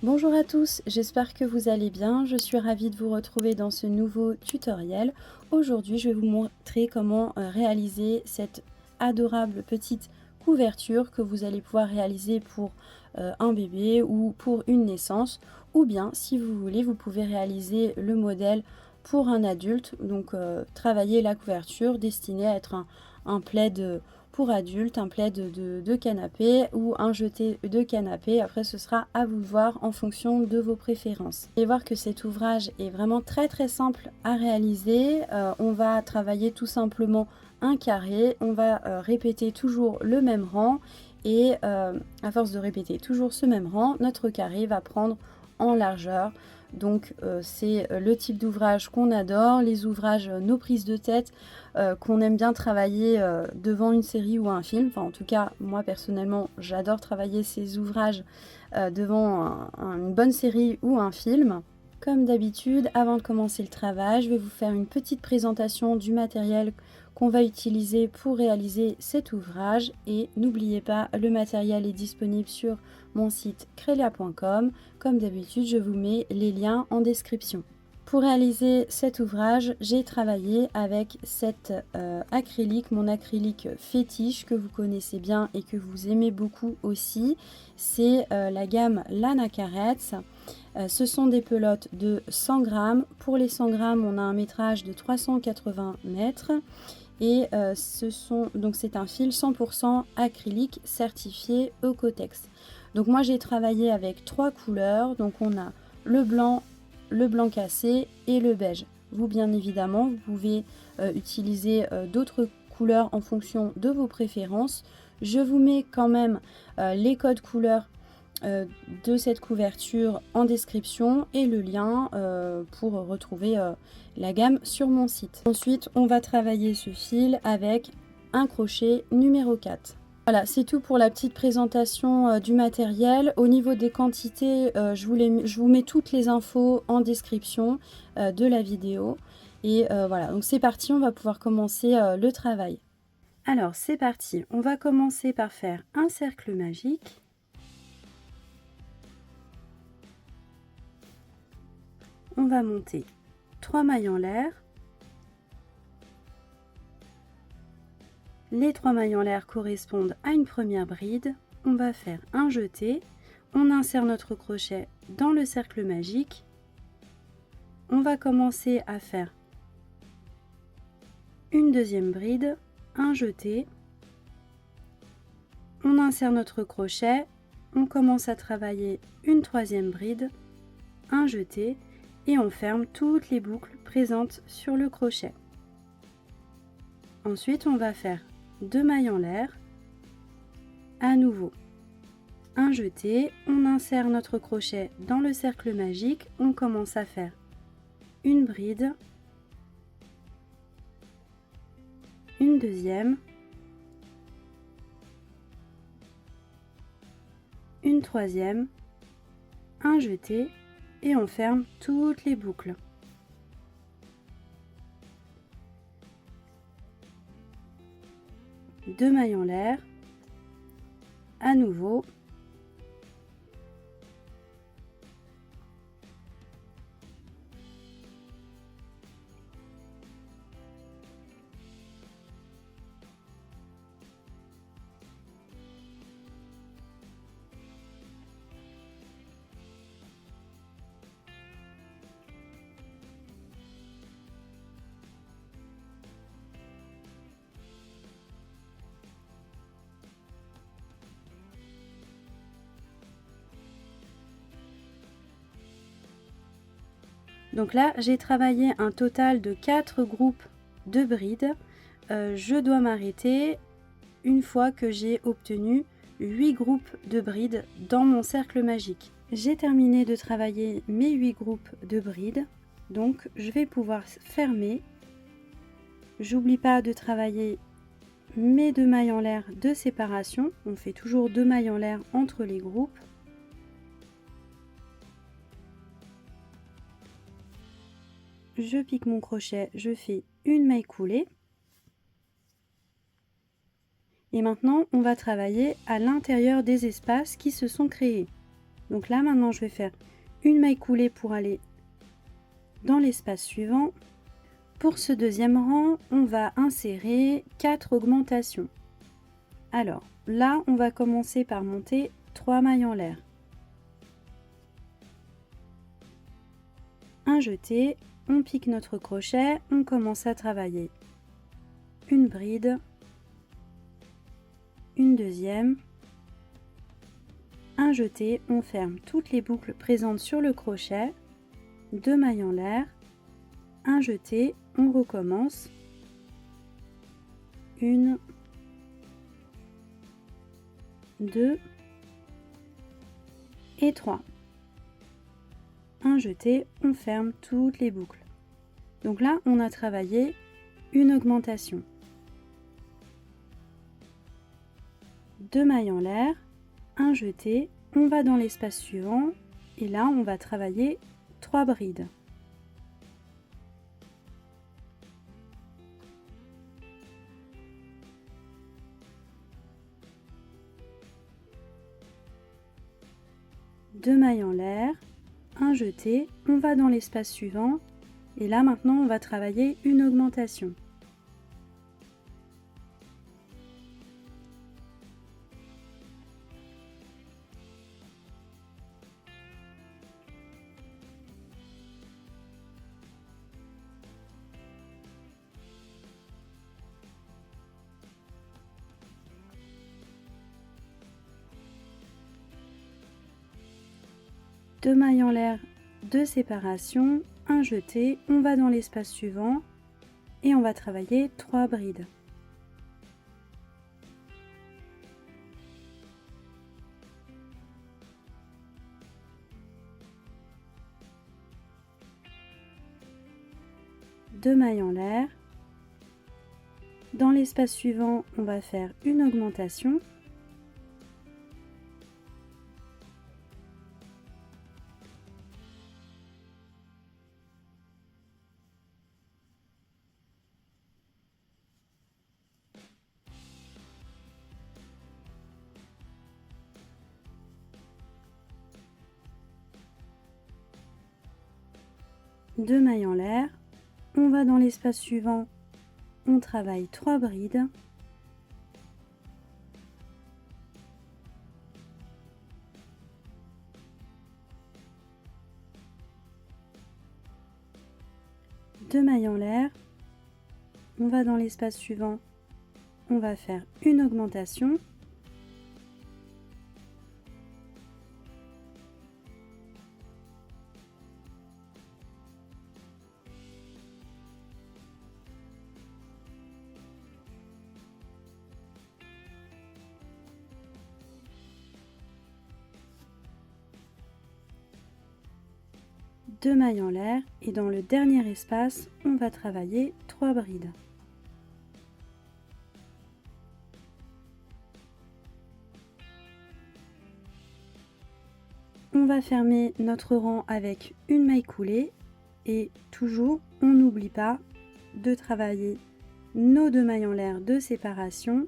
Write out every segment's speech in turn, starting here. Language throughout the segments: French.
Bonjour à tous, j'espère que vous allez bien. Je suis ravie de vous retrouver dans ce nouveau tutoriel. Aujourd'hui, je vais vous montrer comment réaliser cette adorable petite couverture que vous allez pouvoir réaliser pour un bébé ou pour une naissance. Ou bien, si vous voulez, vous pouvez réaliser le modèle pour un adulte. Donc, travailler la couverture destinée à être un plaid pour adultes, un plaid de canapé ou un jeté de canapé. Après, ce sera à vous de voir en fonction de vos préférences. Vous allez voir que cet ouvrage est vraiment très simple à réaliser. On va travailler tout simplement un carré. On va répéter toujours le même rang. Et à force de répéter toujours ce même rang, notre carré va prendre en largeur. Donc c'est le type d'ouvrage qu'on adore, les ouvrages nos prises de tête qu'on aime bien travailler devant une série ou un film. Enfin en tout cas moi personnellement j'adore travailler ces ouvrages devant une bonne série ou un film. Comme d'habitude, avant de commencer le travail, je vais vous faire une petite présentation du matériel qu'on va utiliser pour réaliser cet ouvrage. Et n'oubliez pas, le matériel est disponible sur mon site Krelia.com. Comme d'habitude, je vous mets les liens en description. Pour réaliser cet ouvrage, j'ai travaillé avec cet acrylique, mon acrylique fétiche que vous connaissez bien et que vous aimez beaucoup aussi. C'est la gamme Lana Carets. Ce sont des pelotes de 100 grammes. Pour les 100 grammes, on a un métrage de 380 mètres. Et donc c'est un fil 100% acrylique certifié Oeko-Tex. Donc moi j'ai travaillé avec 3 couleurs. Donc on a le blanc cassé et le beige. Vous bien évidemment vous pouvez utiliser d'autres couleurs en fonction de vos préférences. Je vous mets quand même les codes couleurs de cette couverture en description et le lien pour retrouver la gamme sur mon site. Ensuite, on va travailler ce fil avec un crochet numéro 4. Voilà, c'est tout pour la petite présentation du matériel. Au niveau des quantités, je vous mets toutes les infos en description de la vidéo. Et voilà, donc c'est parti, on va pouvoir commencer le travail. Alors, c'est parti, on va commencer par faire un cercle magique. On va monter 3 mailles en l'air. Les 3 mailles en l'air correspondent à une première bride. On va faire un jeté. On insère notre crochet dans le cercle magique. On va commencer à faire une deuxième bride, un jeté. On insère notre crochet. On commence à travailler une troisième bride, un jeté. Et on ferme toutes les boucles présentes sur le crochet. Ensuite, on va faire 2 mailles en l'air, à nouveau un jeté, on insère notre crochet dans le cercle magique, on commence à faire une bride, une deuxième, une troisième, un jeté, et on ferme toutes les boucles. Deux mailles en l'air, à nouveau, donc là j'ai travaillé un total de 4 groupes de brides. Je dois m'arrêter une fois que j'ai obtenu 8 groupes de brides dans mon cercle magique. J'ai terminé de travailler mes 8 groupes de brides, donc je vais pouvoir fermer. J'oublie pas de travailler mes 2 mailles en l'air de séparation. On fait toujours 2 mailles en l'air entre les groupes. Je pique mon crochet, je fais une maille coulée. Et maintenant, on va travailler à l'intérieur des espaces qui se sont créés. Donc là maintenant je vais faire une maille coulée pour aller dans l'espace suivant. Pour ce deuxième rang, on va insérer 4 augmentations. Alors là, on va commencer par monter 3 mailles en l'air. Un jeté, on pique notre crochet, on commence à travailler. Une bride, une deuxième, un jeté, on ferme toutes les boucles présentes sur le crochet, 2 mailles en l'air, un jeté, on recommence, une, 2 et 3. Un jeté, on ferme toutes les boucles. Donc là, on a travaillé une augmentation. 2 mailles en l'air, un jeté, on va dans l'espace suivant et là, on va travailler 3 brides. Deux mailles en l'air, un jeté, on va dans l'espace suivant et là maintenant on va travailler une augmentation. Deux mailles en l'air de séparation, un jeté, on va dans l'espace suivant et on va travailler 3 brides. Deux mailles en l'air. Dans l'espace suivant, on va faire une augmentation. Deux mailles en l'air, on va dans l'espace suivant, on travaille 3 brides. Deux mailles en l'air, on va dans l'espace suivant, on va faire une augmentation. Deux mailles en l'air et dans le dernier espace, on va travailler 3 brides. On va fermer notre rang avec une maille coulée et toujours, on n'oublie pas de travailler nos 2 mailles en l'air de séparation.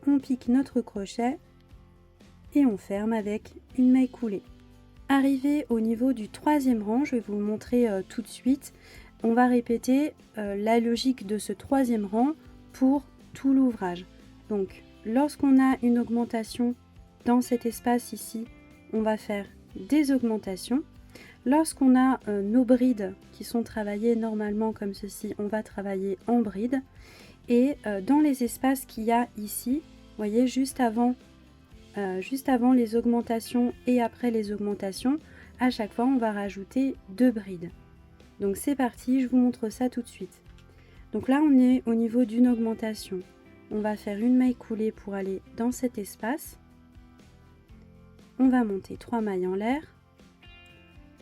On pique notre crochet et on ferme avec une maille coulée. Arrivé au niveau du troisième rang, je vais vous le montrer tout de suite. On va répéter la logique de ce troisième rang pour tout l'ouvrage. Donc, lorsqu'on a une augmentation dans cet espace ici, on va faire des augmentations. Lorsqu'on a nos brides qui sont travaillées normalement comme ceci, on va travailler en brides. Et dans les espaces qu'il y a ici, vous voyez, juste avant les augmentations et après les augmentations, à chaque fois on va rajouter 2 brides. Donc c'est parti, je vous montre ça tout de suite. Donc là on est au niveau d'une augmentation. On va faire une maille coulée pour aller dans cet espace. On va monter 3 mailles en l'air.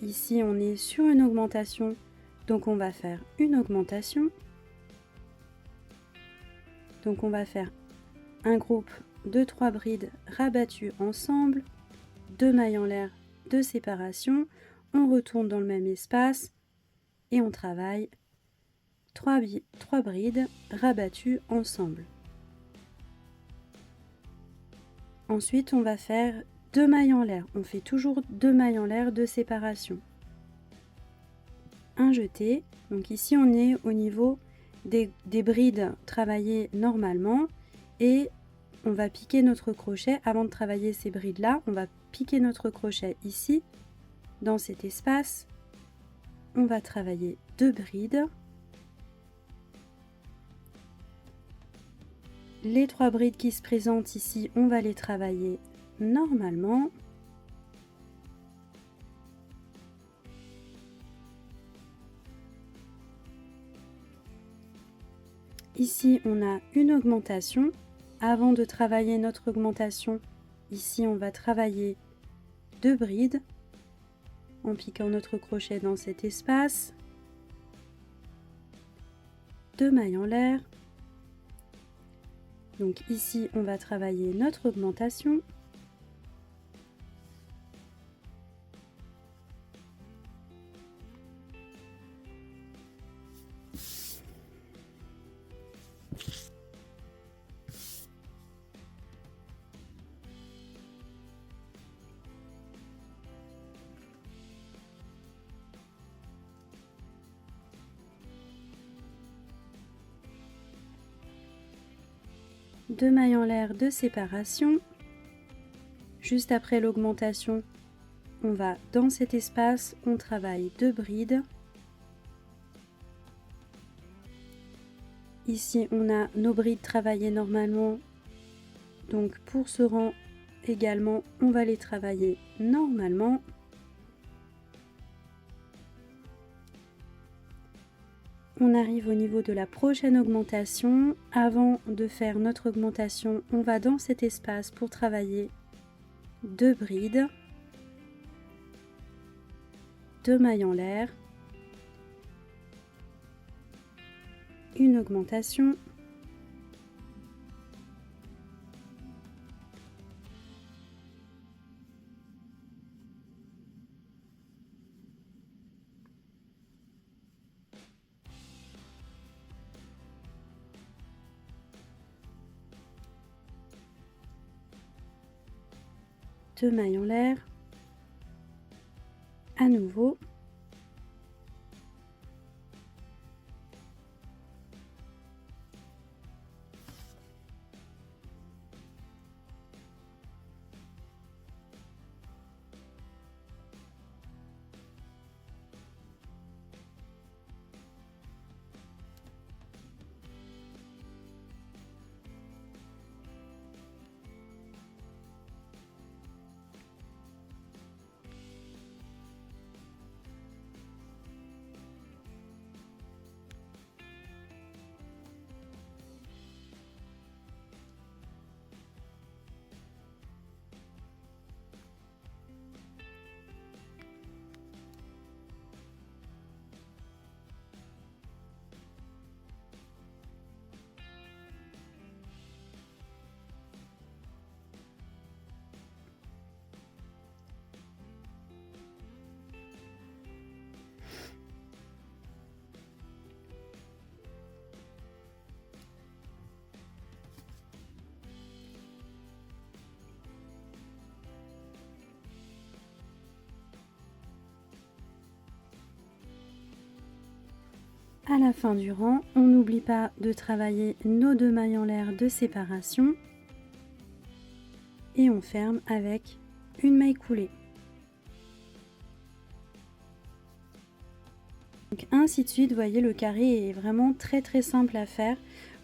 Ici on est sur une augmentation, donc on va faire une augmentation. Donc on va faire un groupe de 3 brides rabattues ensemble, 2 mailles en l'air de séparation, on retourne dans le même espace et on travaille 3 brides rabattues ensemble. Ensuite on va faire 2 mailles en l'air. On fait toujours 2 mailles en l'air de séparation. Un jeté. Donc ici on est au niveau des brides travaillées normalement et on va piquer notre crochet. Avant de travailler ces brides là, on va piquer notre crochet ici dans cet espace. On va travailler 2 brides. Les 3 brides qui se présentent ici, on va les travailler normalement. Ici, on a une augmentation. Avant de travailler notre augmentation, ici, on va travailler 2 brides en piquant notre crochet dans cet espace. 2 mailles en l'air. Donc ici, on va travailler notre augmentation. Deux mailles en l'air de séparation. Juste après l'augmentation, on va dans cet espace, on travaille 2 brides. Ici, on a nos brides travaillées normalement. Donc pour ce rang également, on va les travailler normalement. On arrive au niveau de la prochaine augmentation. Avant de faire notre augmentation, on va dans cet espace pour travailler 2 brides, 2 mailles en l'air, une augmentation, deux mailles en l'air, à nouveau, à la fin du rang, on n'oublie pas de travailler nos 2 mailles en l'air de séparation et on ferme avec une maille coulée. Donc ainsi de suite, vous voyez, le carré est vraiment très simple à faire.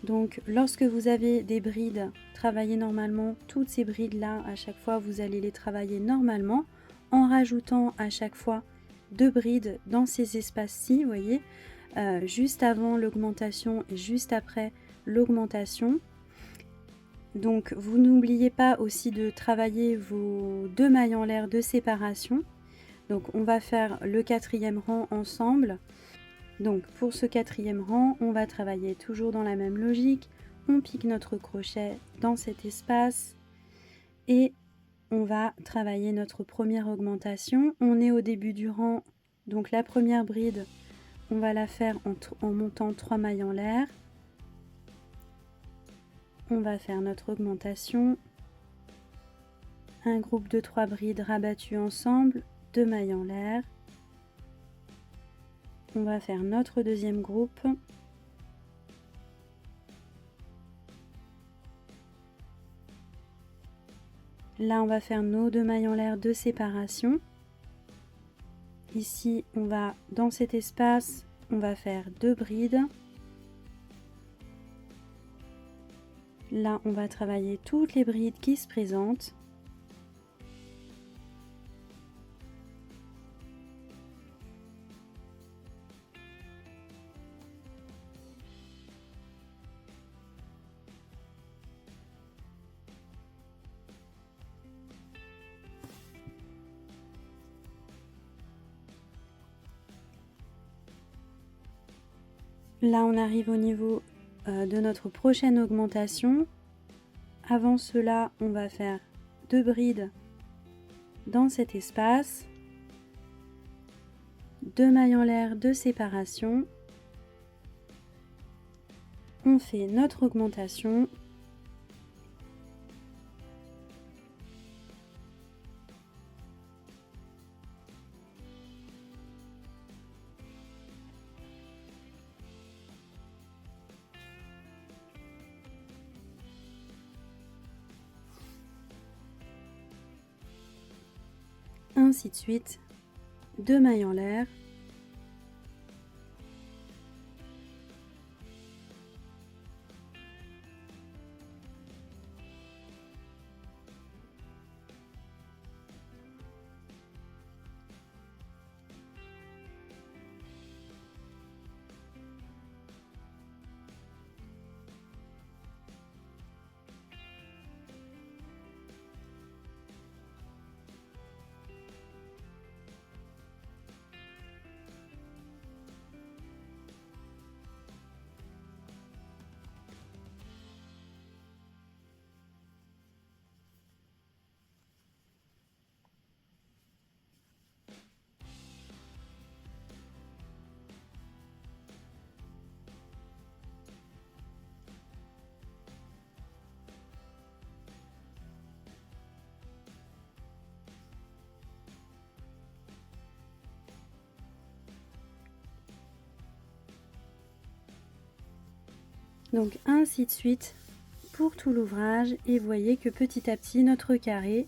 Donc lorsque vous avez des brides travaillées normalement, toutes ces brides là, à chaque fois vous allez les travailler normalement en rajoutant à chaque fois 2 brides dans ces espaces-ci, vous voyez, juste avant l'augmentation et juste après l'augmentation. Donc vous n'oubliez pas aussi de travailler vos 2 mailles en l'air de séparation. Donc on va faire le 4e rang ensemble. Donc pour ce 4e rang, on va travailler toujours dans la même logique. On pique notre crochet dans cet espace et on va travailler notre première augmentation. On est au début du rang, donc la première bride, on va la faire en montant 3 mailles en l'air. On va faire notre augmentation un groupe de 3 brides rabattues ensemble, 2 mailles en l'air. On va faire notre deuxième groupe. Là, on va faire nos 2 mailles en l'air de séparation. Ici, on va, dans cet espace, on va faire 2 brides. Là, on va travailler toutes les brides qui se présentent. Là, on arrive au niveau de notre prochaine augmentation. Avant cela, on va faire 2 brides dans cet espace, 2 mailles en l'air de séparation. On fait notre augmentation. Ainsi de suite, 2 mailles en l'air. Donc ainsi de suite pour tout l'ouvrage, et vous voyez que petit à petit notre carré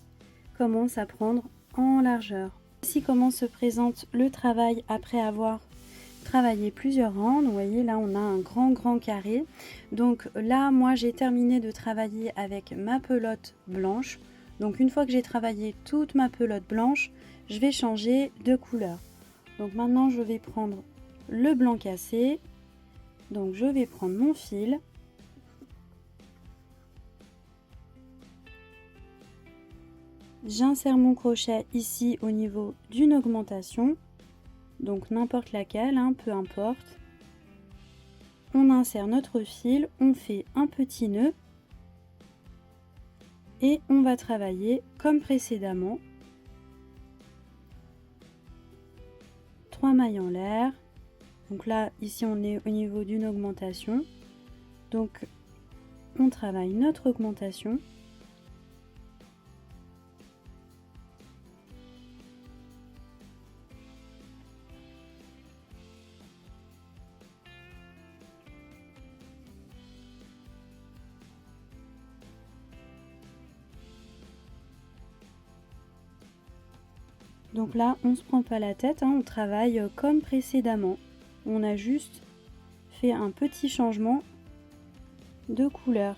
commence à prendre en largeur. Voici comment se présente le travail après avoir travaillé plusieurs rangs. Donc, vous voyez là on a un grand carré. Donc là moi j'ai terminé de travailler avec ma pelote blanche. Donc une fois que j'ai travaillé toute ma pelote blanche, je vais changer de couleur. Donc maintenant je vais prendre le blanc cassé. Donc je vais prendre mon fil, j'insère mon crochet ici au niveau d'une augmentation, donc n'importe laquelle, hein, peu importe. On insère notre fil, on fait un petit nœud et on va travailler comme précédemment. 3 mailles en l'air. Donc là, ici, on est au niveau d'une augmentation. Donc, on travaille notre augmentation. Donc là, on ne se prend pas la tête, hein, on travaille comme précédemment. On a juste fait un petit changement de couleur.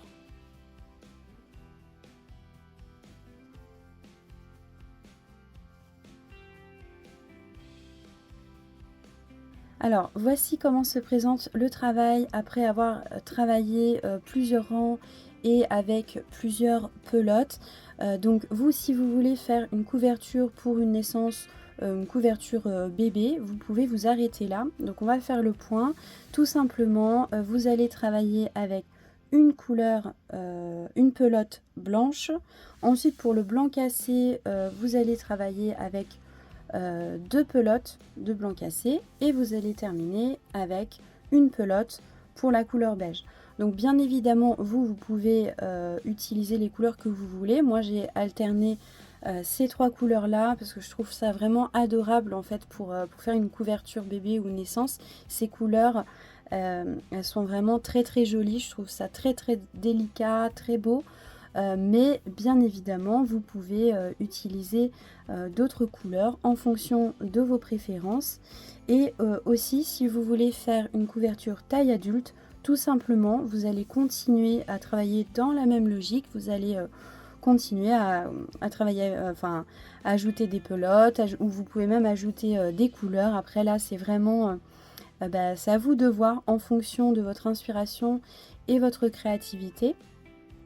Alors voici comment se présente le travail après avoir travaillé plusieurs rangs et avec plusieurs pelotes. Donc vous, si vous voulez faire une couverture pour une naissance, une couverture bébé, vous pouvez vous arrêter là. Donc on va faire le point. Tout simplement, vous allez travailler avec une couleur, une pelote blanche. Ensuite pour le blanc cassé, vous allez travailler avec 2 pelotes de blanc cassé et vous allez terminer avec une pelote pour la couleur beige. Donc bien évidemment vous pouvez utiliser les couleurs que vous voulez. Moi j'ai alterné ces 3 couleurs-là parce que je trouve ça vraiment adorable en fait pour faire une couverture bébé ou naissance. Ces couleurs, elles sont vraiment très, très jolies. Je trouve ça très, très délicat, très beau. Mais bien évidemment, vous pouvez, utiliser, d'autres couleurs en fonction de vos préférences et aussi si vous voulez faire une couverture taille adulte, tout simplement, vous allez continuer à travailler dans la même logique. Vous allez, continuer à travailler, enfin, à ajouter des pelotes, ou vous pouvez même ajouter, des couleurs. Après là, c'est vraiment, bah, c'est à vous de voir en fonction de votre inspiration et votre créativité.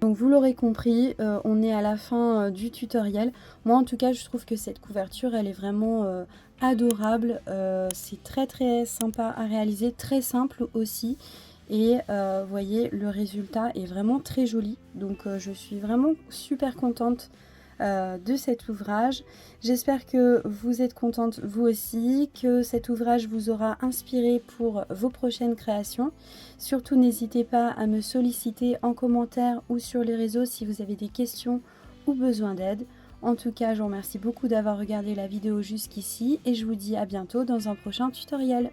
Donc vous l'aurez compris, on est à la fin, du tutoriel. Moi en tout cas, je trouve que cette couverture, elle est vraiment, adorable. C'est très, très sympa à réaliser, très simple aussi et vous voyez, le résultat est vraiment très joli. Donc je suis vraiment super contente, de cet ouvrage. J'espère que vous êtes contente vous aussi, que cet ouvrage vous aura inspiré pour vos prochaines créations. Surtout n'hésitez pas à me solliciter en commentaire ou sur les réseaux si vous avez des questions ou besoin d'aide. En tout cas, je vous remercie beaucoup d'avoir regardé la vidéo jusqu'ici et je vous dis à bientôt dans un prochain tutoriel.